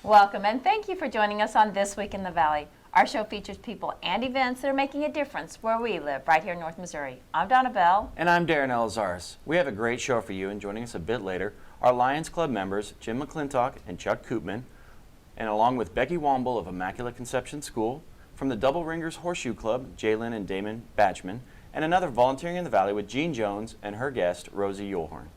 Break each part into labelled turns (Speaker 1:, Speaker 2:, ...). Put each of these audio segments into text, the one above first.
Speaker 1: Welcome, and thank you for joining us on This Week in the Valley. Our show features people and events that are making a difference where we live, right here in North Missouri. I'm Donna Bell.
Speaker 2: And I'm Darren Elizaris. We have a great show for you, and joining us a bit later are Lions Club members Jim McClintock and Chuck Koopman, and along with Becky Womble of Immaculate Conception School, from the Double Ringers Horseshoe Club, Jalen and Damon Batchman, and another volunteering in the Valley with Jean Jones and her guest, Rosie Yulhorn.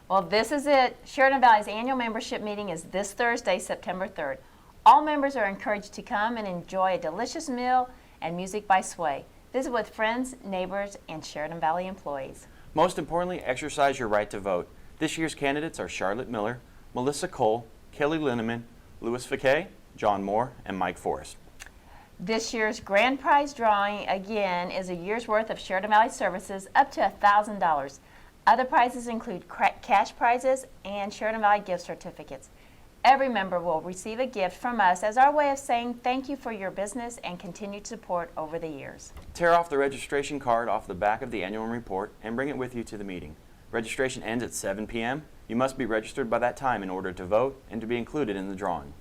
Speaker 1: Well, this is it. Sheridan Valley's annual membership meeting is this Thursday, September 3rd. All members are encouraged to come and enjoy a delicious meal and music by Sway. Visit with friends, neighbors, and Sheridan Valley employees.
Speaker 2: Most importantly, exercise your right to vote. This year's candidates are Charlotte Miller, Melissa Cole, Kelly Linneman, Louis Fakay, John Moore, and Mike Forrest.
Speaker 1: This year's grand prize drawing, again, is a year's worth of Sheridan Valley services up to $1,000. Other prizes include cash prizes and Sheridan Valley gift certificates. Every member will receive a gift from us as our way of saying thank you for your business and continued support over the years.
Speaker 2: Tear off the registration card off the back of the annual report and bring it with you to the meeting. Registration ends at 7 p.m. You must be registered by that time in order to vote and to be included in the drawing.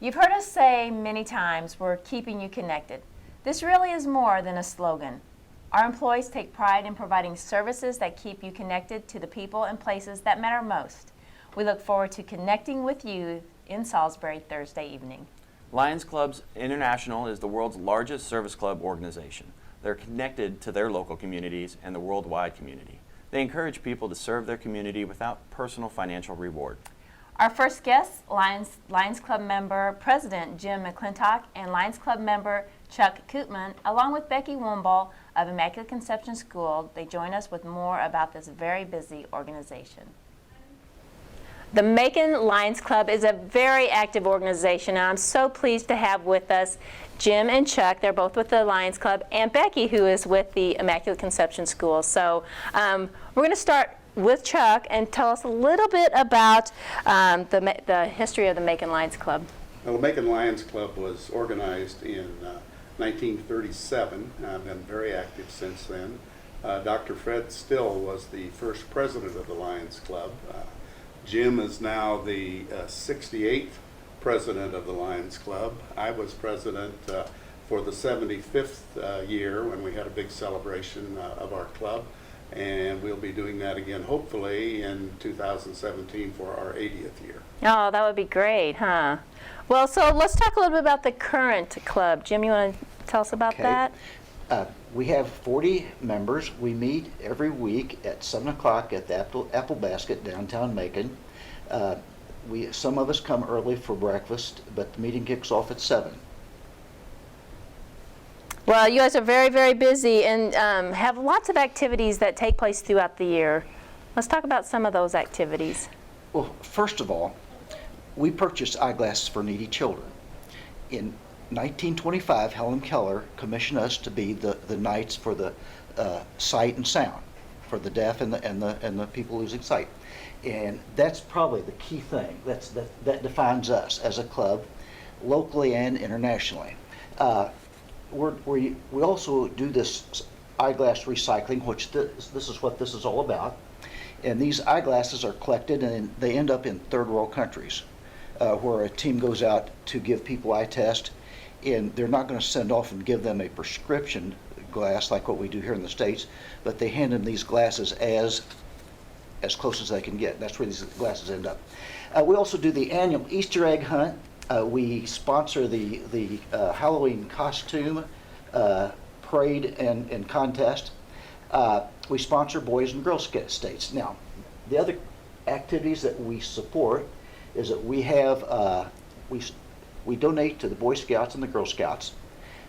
Speaker 1: You've heard us say many times we're keeping you connected. This really is more than a slogan. Our employees take pride in providing services that keep you connected to the people and places that matter most. We look forward to connecting with you in Salisbury Thursday evening.
Speaker 2: Lions Clubs International is the world's largest service club organization. They're connected to their local communities and the worldwide community. They encourage people to serve their community without personal financial reward.
Speaker 1: Our first guests, Lions Club member President Jim McClintock and Lions Club member Chuck Koopman, along with Becky Womble of Immaculate Conception School. They join us with more about this very busy organization. The Macon Lions Club is a very active organization, and I'm so pleased to have with us Jim and Chuck. They're both with the Lions Club, and Becky, who is with the Immaculate Conception School. So we're going to start with Chuck and tell us a little bit about the history of the Macon Lions Club.
Speaker 3: Well, the Macon Lions Club was organized in 1937. I've been very active since then. Dr. Fred Still was the first president of the Lions Club. Jim is now the 68th president of the Lions Club. I was president for the 75th year when we had a big celebration of our club, and we'll be doing that again hopefully in 2017 for our 80th year.
Speaker 1: Oh, that would be great, huh? Well, so let's talk a little bit about the current club. Jim, you want to tell us about that?
Speaker 4: We have 40 members. We meet every week at 7 o'clock at the Apple Basket, downtown Macon. Some of us come early for breakfast, but the meeting kicks off at 7.
Speaker 1: Well, you guys are very, very busy and have lots of activities that take place throughout the year. Let's talk about some of those activities.
Speaker 4: Well, first of all, we purchase eyeglasses for needy children. In 1925, Helen Keller commissioned us to be the knights for the sight and sound, for the deaf and the people losing sight, and that's probably the key thing. That defines us as a club, locally and internationally. We also do this eyeglass recycling, which this is what this is all about, and these eyeglasses are collected and they end up in third world countries, where a team goes out to give people eye tests. And they're not going to send off and give them a prescription glass like what we do here in the States, but they hand them these glasses as close as they can get. That's where these glasses end up. We also do the annual Easter egg hunt. We sponsor the Halloween costume parade and contest. We sponsor Boys and Girls Scouts. Now, the other activities that we support is that we have we donate to the Boy Scouts and the Girl Scouts.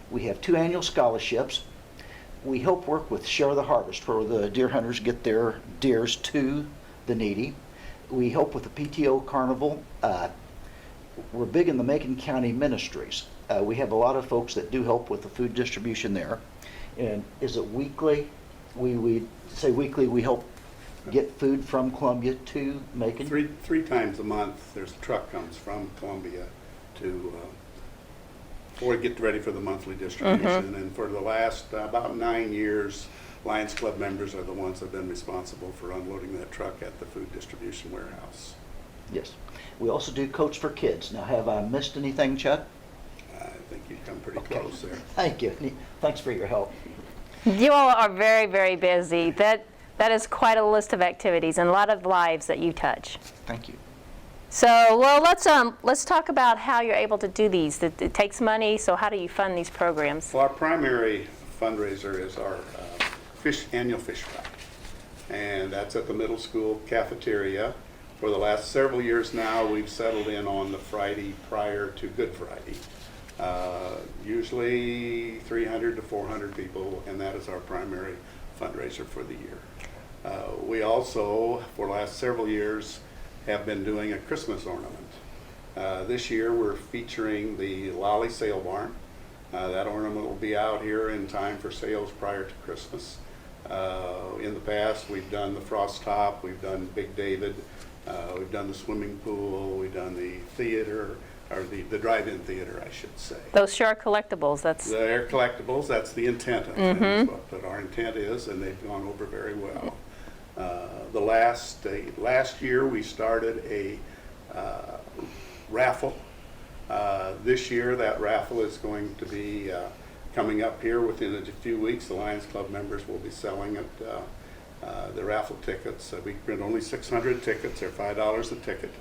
Speaker 4: We have 2 annual scholarships. We help work with Share the Harvest, where the deer hunters get their deers to the needy. We help with the PTO Carnival. We're big in the Macon County Ministries. We have a lot of folks that do help with the food distribution there. And is it weekly? We say weekly we help get food from Columbia to Macon?
Speaker 3: Three times a month there's a truck comes from Columbia to or get ready for the monthly distribution. And for the last about 9 years, Lions Club members are the ones that have been responsible for unloading that truck at the food distribution warehouse.
Speaker 4: Yes. We also do Coach for Kids. Now, have I missed anything, Chuck?
Speaker 3: I think you've come pretty
Speaker 4: Okay.
Speaker 3: close there.
Speaker 4: Thank you. Thanks for your help.
Speaker 1: You all are very, very busy. That is quite a list of activities and a lot of lives that you touch.
Speaker 4: Thank you.
Speaker 1: So, well, let's talk about how you're able to do these. It takes money, so how do you fund these programs?
Speaker 3: Well, our primary fundraiser is our annual fish fry. And that's at the middle school cafeteria. For the last several years now, we've settled in on the Friday prior to Good Friday. Usually 300 to 400 people, and that is our primary fundraiser for the year. We also, for the last several years, have been doing a Christmas ornament. This year we're featuring the Lolly Sale Barn. That ornament will be out here in time for sales prior to Christmas. In the past, we've done the Frost Top, we've done Big David, we've done the swimming pool, we've done the theater, or the drive-in theater, I should say.
Speaker 1: Those sure are collectibles.
Speaker 3: They're collectibles, that's the intent of it. That's what our intent is, and they've gone over very well. The last year, we started a raffle. This year, that raffle is going to be coming up here within a few weeks. The Lions Club members will be selling it, the raffle tickets. We print only 600 tickets. They're $5 a ticket.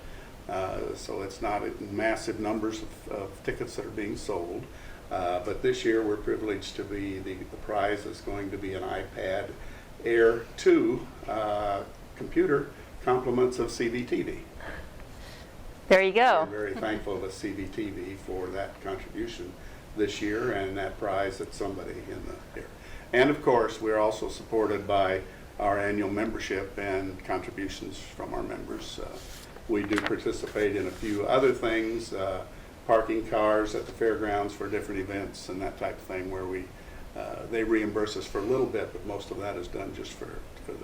Speaker 3: So it's not massive numbers of tickets that are being sold. But this year, we're privileged to be, the prize is going to be an iPad Air 2 computer, compliments of CBTV.
Speaker 1: There you go.
Speaker 3: We're very thankful to CBTV for that contribution this year and that prize that somebody in the air. And of course, we're also supported by our annual membership and contributions from our members. We do participate in a few other things, parking cars at the fairgrounds for different events and that type of thing, where they reimburse us for a little bit, but most of that is done just for the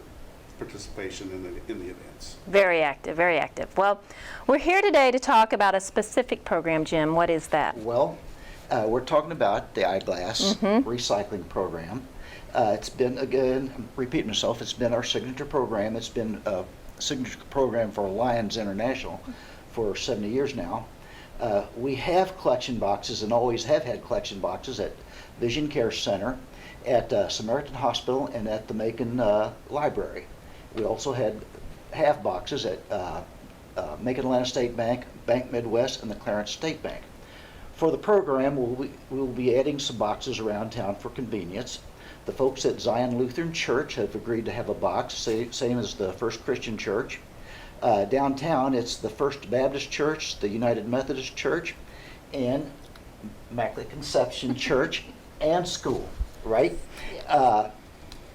Speaker 3: participation in the events.
Speaker 1: Very active, very active. Well, we're here today to talk about a specific program, Jim. What is that?
Speaker 4: Well, we're talking about the eyeglass recycling program. It's been, again, I'm repeating myself, it's been our signature program. It's been a signature program for Lions International for 70 years now. We have collection boxes and always have had collection boxes at Vision Care Center, at Samaritan Hospital, and at the Macon Library. We also have boxes at Macon Atlanta State Bank, Bank Midwest, and the Clarence State Bank. For the program, we'll be adding some boxes around town for convenience. The folks at Zion Lutheran Church have agreed to have a box, same as the First Christian Church. Downtown, it's the First Baptist Church, the United Methodist Church, and Immaculate Conception Church and school, right?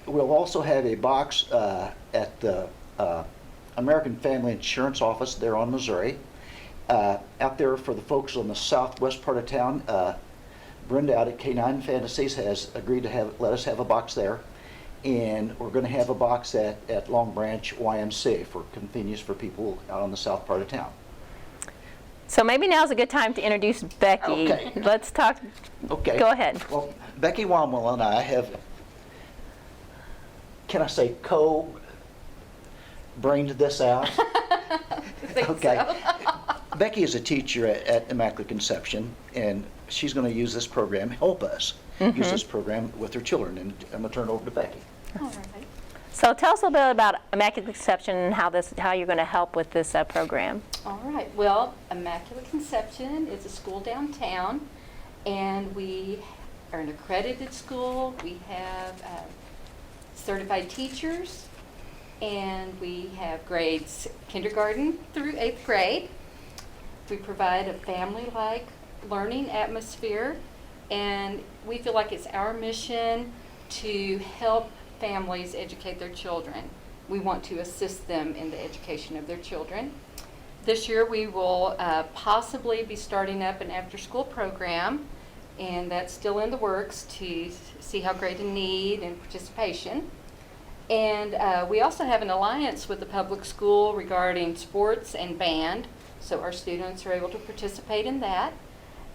Speaker 4: We'll also have a box at the American Family Insurance Office there on Missouri. Out there for the folks on the southwest part of town, Brenda out at K9 Fantasies has agreed to let us have a box there. And we're going to have a box at Long Branch YMCA for convenience for people out on the south part of town.
Speaker 1: So maybe now's a good time to introduce Becky.
Speaker 4: Okay.
Speaker 1: Let's talk.
Speaker 4: Okay.
Speaker 1: Go ahead.
Speaker 4: Well, Becky Womwell and I have, can I say, brained this out? Okay. Becky is a teacher at Immaculate Conception, and she's going to use this program, help us use this program with her children. And I'm going to turn it over to Becky.
Speaker 5: All right.
Speaker 1: So tell us a little bit about Immaculate Conception and how you're going to help with this program.
Speaker 5: All right. Well, Immaculate Conception is a school downtown, and we are an accredited school. We have certified teachers, and we have grades kindergarten through 8th grade. We provide a family-like learning atmosphere, and we feel like it's our mission to help families educate their children. We want to assist them in the education of their children. This year we will possibly be starting up an after-school program, and that's still in the works to see how great a need and participation. And we also have an alliance with the public school regarding sports and band, so our students are able to participate in that.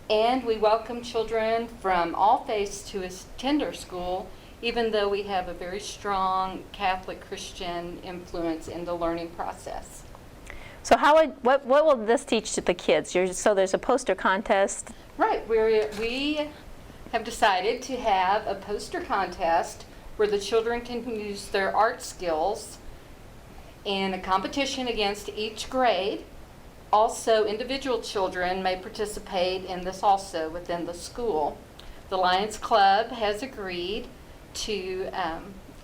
Speaker 5: And we welcome children from all faiths to attend our school, even though we have a very strong Catholic Christian influence in the learning process.
Speaker 1: So what will this teach to the kids? So there's a poster contest.
Speaker 5: Right, we have decided to have a poster contest where the children can use their art skills in a competition against each grade. Also, individual children may participate in this also within the school. The Lions Club has agreed to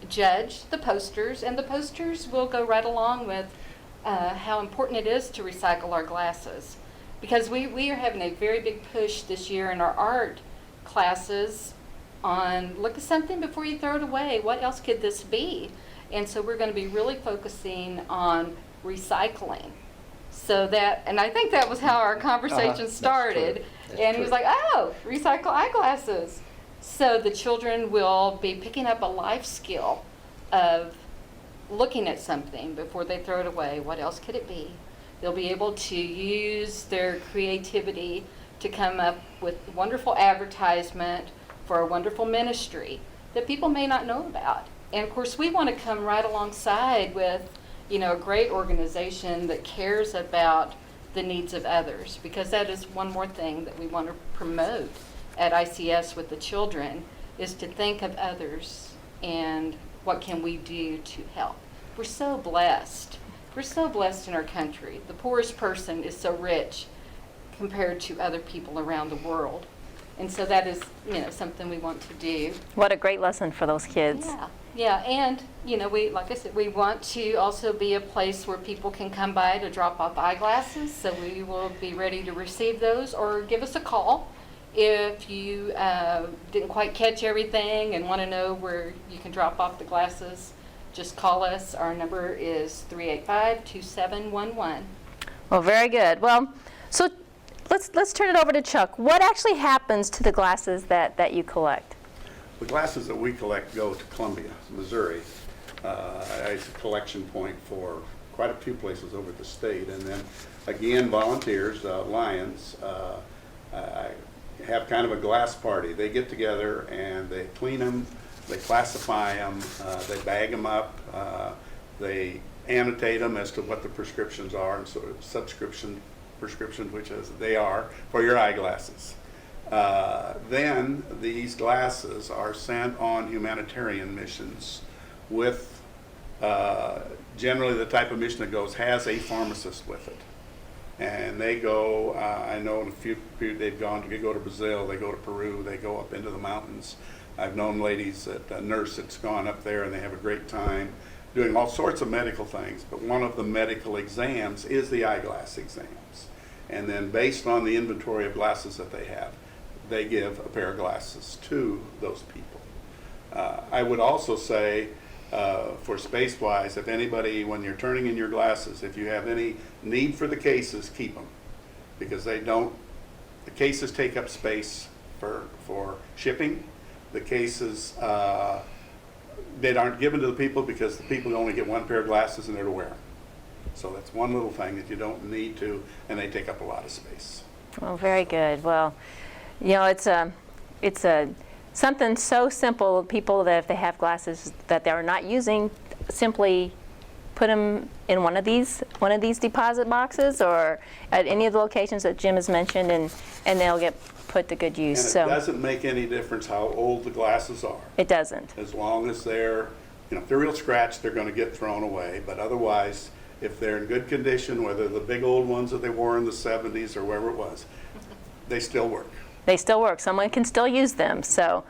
Speaker 5: judge the posters, and the posters will go right along with how important it is to recycle our glasses. Because we are having a very big push this year in our art classes on look at something before you throw it away. What else could this be? And so we're going to be really focusing on recycling. So that, and I think that was how our conversation
Speaker 4: That's
Speaker 5: started.
Speaker 4: true. That's
Speaker 5: And he was
Speaker 4: true.
Speaker 5: like, oh, recycle eyeglasses. So the children will be picking up a life skill of looking at something before they throw it away. What else could it be? They'll be able to use their creativity to come up with wonderful advertisement for a wonderful ministry that people may not know about. And of course, we want to come right alongside with, you know, a great organization that cares about the needs of others, because that is one more thing that we want to promote at ICS with the children, is to think of others and what can we do to help. We're so blessed. We're so blessed in our country. The poorest person is so rich compared to other people around the world. And so that is, you know, something we want to do.
Speaker 1: What a great lesson for those kids.
Speaker 5: Yeah, and, you know, like I said, we want to also be a place where people can come by to drop off eyeglasses, so we will be ready to receive those, or give us a call if you didn't quite catch everything and want to know where you can drop off the glasses. Just call us. Our number is 385-2711.
Speaker 1: Well, very good. Well, so let's turn it over to Chuck. What actually happens to the glasses that you collect?
Speaker 3: The glasses that we collect go to Columbia, Missouri. It's a collection point for quite a few places over the state. And then, again, volunteers, Lions, have kind of a glass party. They get together and they clean them, they classify them, they bag them up, they annotate them as to what the prescriptions are, and sort of subscription prescriptions, which is they are for your eyeglasses. Then these glasses are sent on humanitarian missions with, generally the type of mission that goes has a pharmacist with it. And they go, I know in a few they've gone to go to Brazil, they go to Peru, they go up into the mountains. I've known ladies, a nurse that's gone up there and they have a great time doing all sorts of medical things. But one of the medical exams is the eyeglass exams. And then based on the inventory of glasses that they have, they give a pair of glasses to those people. I would also say, for space-wise, if anybody, when you're turning in your glasses, if you have any need for the cases, keep them. Because they don't, the cases take up space for shipping. The cases, they aren't given to the people because the people only get one pair of glasses and they're to wear them. So that's one little thing that you don't need to, and they take up a lot of space.
Speaker 1: Well, very good. Well, you know, it's something so simple. People that if they have glasses that they're not using, simply put them in one of these deposit boxes or at any of the locations that Jim has mentioned, and they'll get put to good use.
Speaker 3: And it doesn't make any difference how old the glasses are.
Speaker 1: It doesn't.
Speaker 3: As long as they're, you know, if they're real scratched, they're going to get thrown away. But otherwise, if they're in good condition, whether the big old ones that they wore in the 70s or wherever it was, they still work.
Speaker 1: They still work. Someone can still use them. So,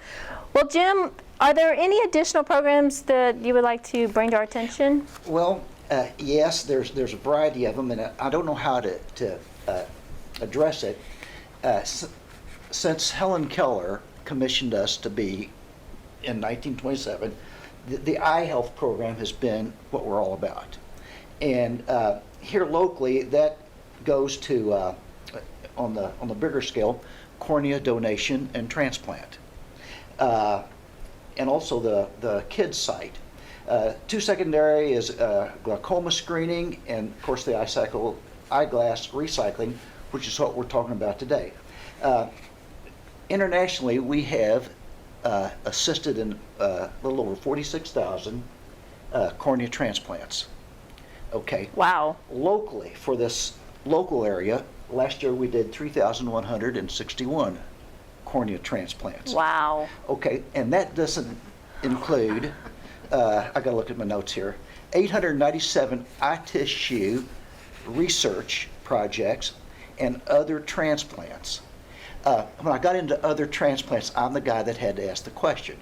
Speaker 1: well, Jim, are there any additional programs that you would like to bring to our attention?
Speaker 4: Well, yes, there's a variety of them, and I don't know how to address it. Since Helen Keller commissioned us to be, in 1927, the eye health program has been what we're all about. And here locally, that goes to, on the bigger scale, cornea donation and transplant. And also the kids site. Two secondary is glaucoma screening and, of course, the eyeglass recycling, which is what we're talking about today. Internationally, we have assisted in a little over 46,000 cornea transplants. Okay?
Speaker 1: Wow.
Speaker 4: Locally, for this local area, last year we did 3,161 cornea transplants.
Speaker 1: Wow.
Speaker 4: Okay, and that doesn't include, I gotta look at my notes here, 897 eye tissue research projects and other transplants. When I got into other transplants, I'm the guy that had to ask the question,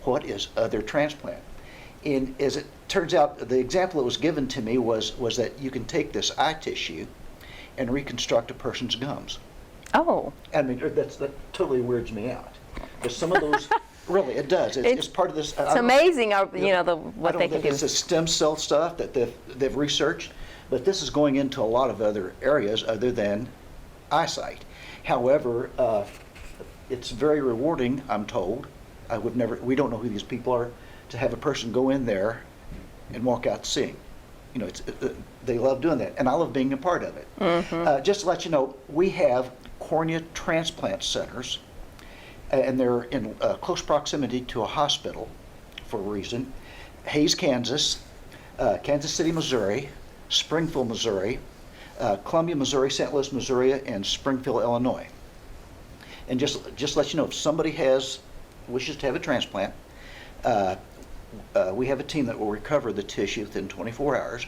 Speaker 4: what is other transplant? And as it turns out, the example that was given to me was that you can take this eye tissue and reconstruct a person's gums.
Speaker 1: Oh.
Speaker 4: I mean, that totally weirds me out. Because some of those, really, it does. It's part of this.
Speaker 1: It's amazing, what they
Speaker 4: I
Speaker 1: can
Speaker 4: don't think
Speaker 1: do.
Speaker 4: it's the stem cell stuff that they've researched, but this is going into a lot of other areas other than eyesight. However, it's very rewarding, I'm told. We don't know who these people are, to have a person go in there and walk out seeing. You know, they love doing that, and I love being a part of it. Just to let you know, we have cornea transplant centers, and they're in close proximity to a hospital for a reason. Hayes, Kansas, Kansas City, Missouri, Springfield, Missouri, Columbia, Missouri, St. Louis, Missouri, and Springfield, Illinois. And just let you know, if somebody wishes to have a transplant, we have a team that will recover the tissue within 24 hours,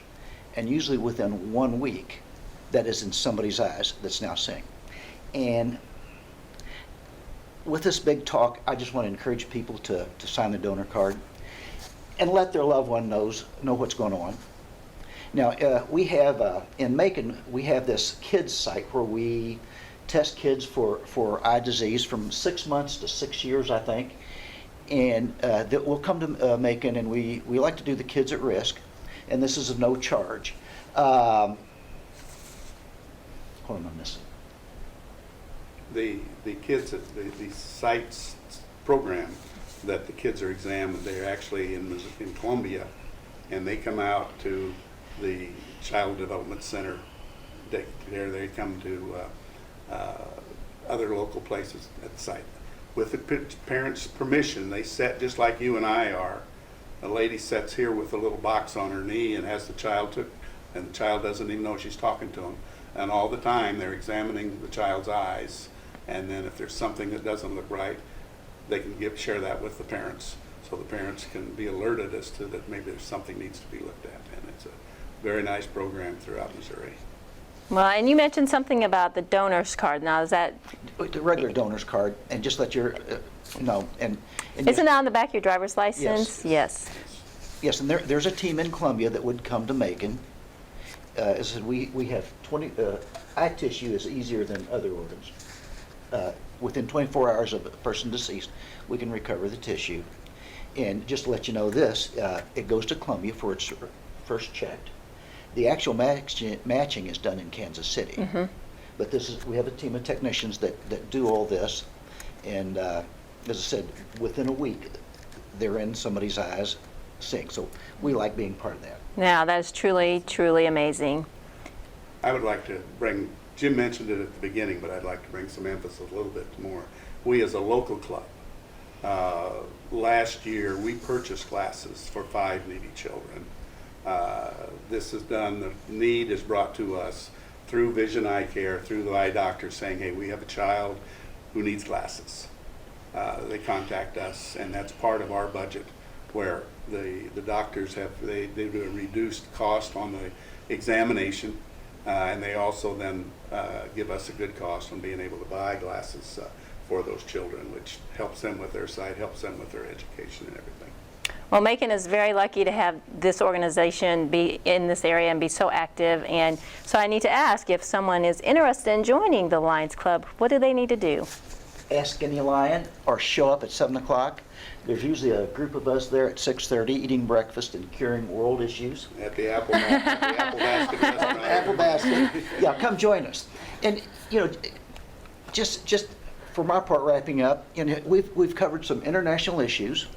Speaker 4: and usually within 1 week, that is in somebody's eyes that's now seeing. And with this big talk, I just want to encourage people to sign the donor card and let their loved one know what's going on. Now, we have, in Macon, we have this kids site where we test kids for eye disease from 6 months to 6 years, I think. And that we'll come to Macon, and we like to do the kids at risk, and this is a no charge. What am I missing?
Speaker 3: The kids at the sites program that the kids are examined, they're actually in Columbia, and they come out to the Child Development Center. They come to other local places at the site. With the parents' permission, they set just like you and I are. A lady sits here with a little box on her knee and has the child took, and the child doesn't even know she's talking to him. And all the time they're examining the child's eyes, and then if there's something that doesn't look right, they can share that with the parents, so the parents can be alerted as to that maybe there's something needs to be looked at. And it's a very nice program throughout Missouri.
Speaker 1: Well, and you mentioned something about the donor's card. Now, is that,
Speaker 4: The regular donor's card, and just let your, know, and
Speaker 1: isn't that on the back of your driver's license? Yes.
Speaker 4: Yes, and there's a team in Columbia that would come to Macon. As I said, we have 20, eye tissue is easier than other organs. Within 24 hours of a person deceased, we can recover the tissue. And just to let you know this, it goes to Columbia for its first checked. The actual matching is done in Kansas City. But we have a team of technicians that do all this. And as I said, within a week, they're in somebody's eyes seeing. So we like being part of that.
Speaker 1: Now, that is truly, truly amazing.
Speaker 3: I would like to bring, Jim mentioned it at the beginning, but I'd like to bring some emphasis a little bit more. We as a local club, last year we purchased glasses for 5 needy children. This is done, the need is brought to us through Vision Eye Care, through the eye doctor saying, hey, we have a child who needs glasses. They contact us, and that's part of our budget, where the doctors they do a reduced cost on the examination, and they also then give us a good cost on being able to buy glasses for those children, which helps them with their sight, helps them with their education and everything.
Speaker 1: Well, Macon is very lucky to have this organization be in this area and be so active. And so I need to ask, if someone is interested in joining the Lions Club, what do they need to do?
Speaker 4: Ask any Lion or show up at 7 o'clock. There's usually a group of us there at 6:30 eating breakfast and curing world issues.
Speaker 3: At the Apple Basket restaurant.
Speaker 4: Apple Basket. Yeah, come join us. And, just for my part, wrapping up, we've covered some international issues.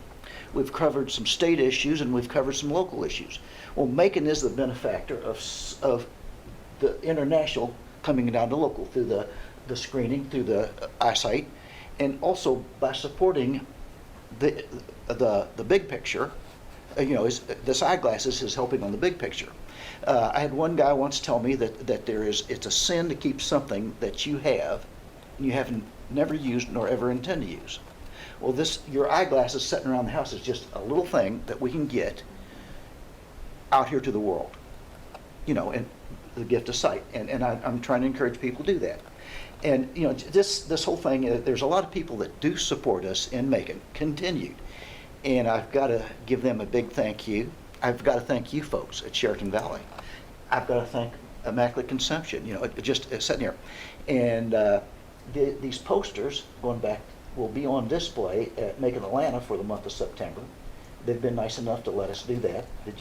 Speaker 4: We've covered some state issues, and we've covered some local issues. Well, Macon is the benefactor of the international coming down to local through the screening, through the eyesight, and also by supporting the big picture. This eyeglasses is helping on the big picture. I had one guy once tell me that it's a sin to keep something that you have and you haven't never used nor ever intend to use. Well, your eyeglasses sitting around the house is just a little thing that we can get out here to the world, and the gift of sight. And I'm trying to encourage people to do that. And, this whole thing, there's a lot of people that do support us in Macon, continued. And I've got to give them a big thank you. I've got to thank you folks at Sheraton Valley. I've got to thank Immaculate Conception, just sitting here. And these posters, going back, will be on display at Macon Atlanta for the month of September. They've been nice enough to let us do that. Do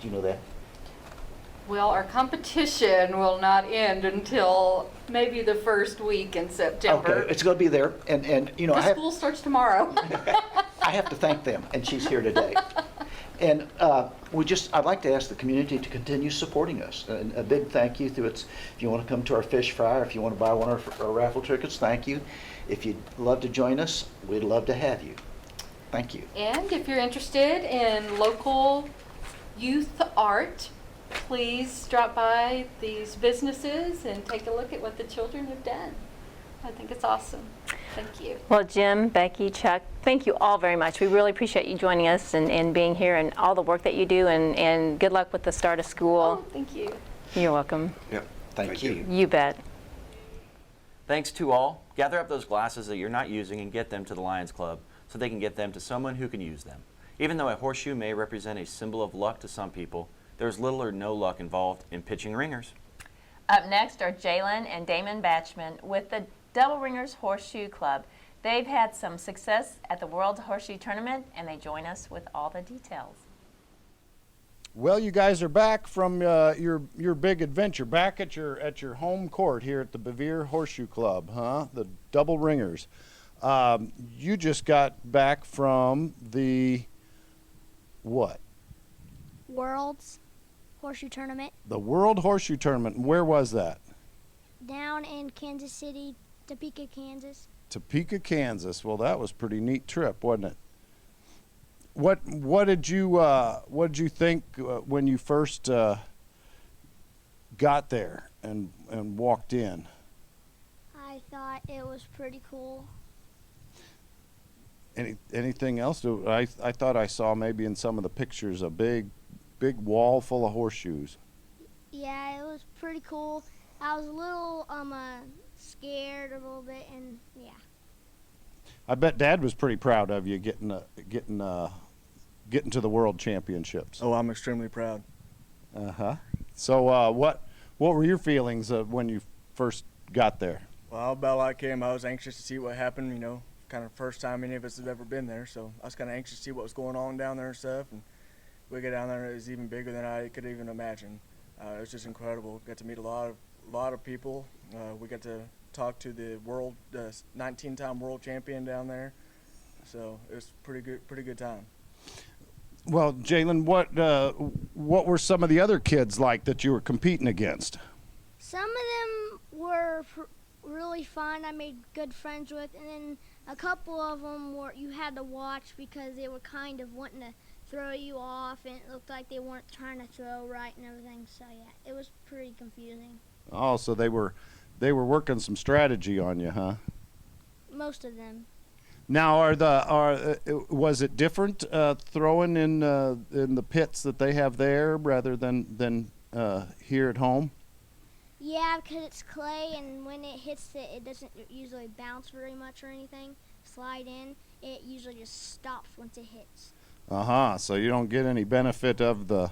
Speaker 4: you know that?
Speaker 5: Well, our competition will not end until maybe the first week in September.
Speaker 4: Okay, it's going to be there. And
Speaker 5: The school starts tomorrow.
Speaker 4: I have to thank them, and she's here today. And I'd like to ask the community to continue supporting us. And a big thank you to if you want to come to our fish fry, or if you want to buy one of our raffle tickets, thank you. If you'd love to join us, we'd love to have you. Thank you.
Speaker 5: And if you're interested in local youth art, please drop by these businesses and take a look at what the children have done. I think it's awesome. Thank you.
Speaker 1: Well, Jim, Becky, Chuck, thank you all very much. We really appreciate you joining us and being here and all the work that you do, and good luck with the start of school.
Speaker 5: Oh, thank you.
Speaker 1: You're welcome.
Speaker 3: Yep.
Speaker 4: Thank you.
Speaker 1: You bet.
Speaker 2: Thanks to all. Gather up those glasses that you're not using and get them to the Lions Club so they can get them to someone who can use them. Even though a horseshoe may represent a symbol of luck to some people, there's little or no luck involved in pitching ringers.
Speaker 1: Up next are Jalen and Damon Batchman with the Double Ringers Horseshoe Club. They've had some success at the World Horseshoe Tournament, and they join us with all the details.
Speaker 6: Well, you guys are back from your big adventure, back at your home court here at the Bevere Horseshoe Club, huh? The Double Ringers. You just got back from the what?
Speaker 7: World's Horseshoe Tournament
Speaker 6: The World Horseshoe Tournament. Where was that?
Speaker 7: down in Kansas City, Topeka, Kansas.
Speaker 6: Topeka, Kansas. Well, that was a pretty neat trip, wasn't it? What did you think when you first got there and walked in?
Speaker 7: I thought it was pretty cool.
Speaker 6: Anything else? I thought I saw maybe in some of the pictures a big wall full of horseshoes.
Speaker 7: Yeah, it was pretty cool. I was a little scared a little bit, and yeah.
Speaker 6: I bet Dad was pretty proud of you getting to the World Championships.
Speaker 8: Oh, I'm extremely proud.
Speaker 6: Uh-huh. So what were your feelings when you first got there?
Speaker 8: Well, about like him, I was anxious to see what happened, kind of first time any of us have ever been there. So I was kind of anxious to see what was going on down there and stuff. And we got down there, it was even bigger than I could even imagine. It was just incredible. Got to meet a lot of people. We got to talk to the 19-time world champion down there. So it was pretty good time.
Speaker 6: Well, Jalen, what were some of the other kids like that you were competing against?
Speaker 7: Some of them were really fun. I made good friends with, and then a couple of them you had to watch because they were kind of wanting to throw you off, and it looked like they weren't trying to throw right and everything. So yeah, it was pretty confusing.
Speaker 6: Oh, so they were working some strategy on you, huh?
Speaker 7: Most of them.
Speaker 6: Now, was it different throwing in the pits that they have there rather than here at home?
Speaker 7: Yeah, because it's clay, and when it hits it doesn't usually bounce very much or anything, slide in. It usually just stops once it hits.
Speaker 6: Uh-huh. So you don't get any benefit of the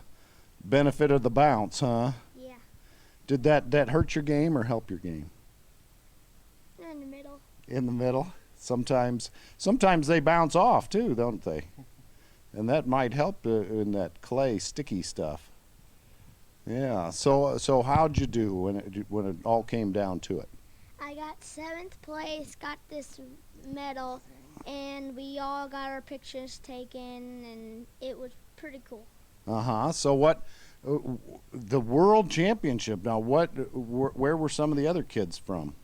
Speaker 6: bounce, huh?
Speaker 7: Yeah,
Speaker 6: Did that hurt your game or help your game?
Speaker 7: they're in the middle.
Speaker 6: In the middle. Sometimes they bounce off too, don't they? And that might help in that clay sticky stuff. Yeah. So how'd you do when it all came down to it?
Speaker 7: I got 7th place, got this medal, and we all got our pictures taken, and it was pretty cool.
Speaker 6: Uh-huh. So what the world championship now, where were some of the other kids from?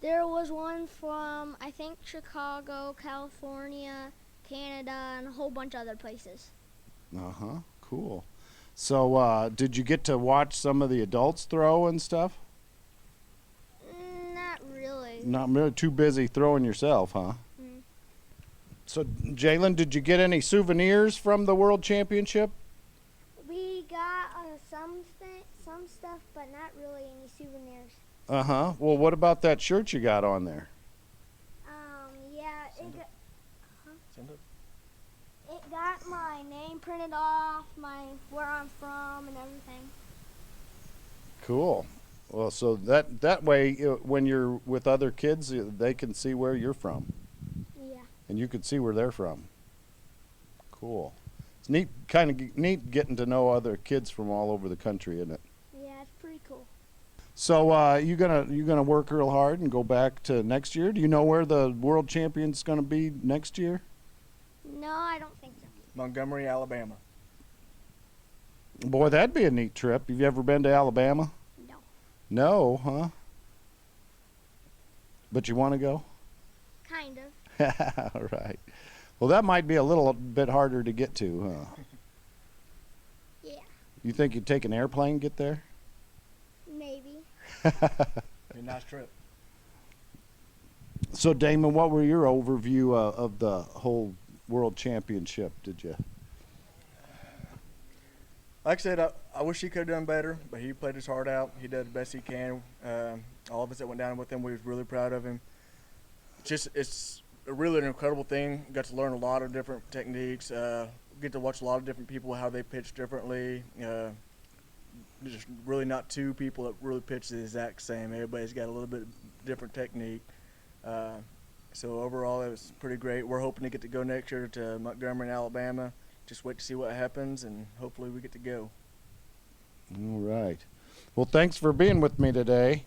Speaker 7: There was one from, I think, Chicago, California, Canada, and a whole bunch of other places.
Speaker 6: Uh-huh. Cool. So, did you get to watch some of the adults throw and stuff?
Speaker 7: Not really.
Speaker 6: Not really, too busy throwing yourself, huh?
Speaker 7: Mm.
Speaker 6: So, Jalen, did you get any souvenirs from the World Championship?
Speaker 7: We got some stuff, but not really any souvenirs.
Speaker 6: Uh-huh. Well, what about that shirt you got on there?
Speaker 7: Yeah,
Speaker 8: Send it.
Speaker 7: it got my name printed off, where I'm from, and everything.
Speaker 6: Cool. Well, so that way, when you're with other kids, they can see where you're from,
Speaker 7: Yeah.
Speaker 6: and you can see where they're from. Cool. It's neat, kind of neat getting to know other kids from all over the country, isn't it?
Speaker 7: Yeah, it's pretty cool.
Speaker 6: So, you gonna work real hard and go back to next year? Do you know where the World Champion's gonna be next year?
Speaker 7: No, I don't think so.
Speaker 8: Montgomery, Alabama.
Speaker 6: Boy, that'd be a neat trip. Have you ever been to Alabama?
Speaker 7: No.
Speaker 6: No, huh? But you want to go?
Speaker 7: Kind of.
Speaker 6: All right. Well, that might be a little bit harder to get to, huh?
Speaker 7: Yeah,
Speaker 6: You think you'd take an airplane to get there?
Speaker 7: maybe.
Speaker 8: Be a nice trip.
Speaker 6: So, Damon, what were your overview of the whole World Championship? Did you?
Speaker 8: Like I said, I wish he could have done better, but he played his heart out. He did the best he can. All of us that went down with him, we was really proud of him. It's really an incredible thing. Got to learn a lot of different techniques. Get to watch a lot of different people, how they pitch differently. There's really not two people that really pitch the exact same. Everybody's got a little bit different technique. So overall, it was pretty great. We're hoping to get to go next year to Montgomery, Alabama. Just wait to see what happens, and hopefully we get to go.
Speaker 6: All right. Well, thanks for being with me today.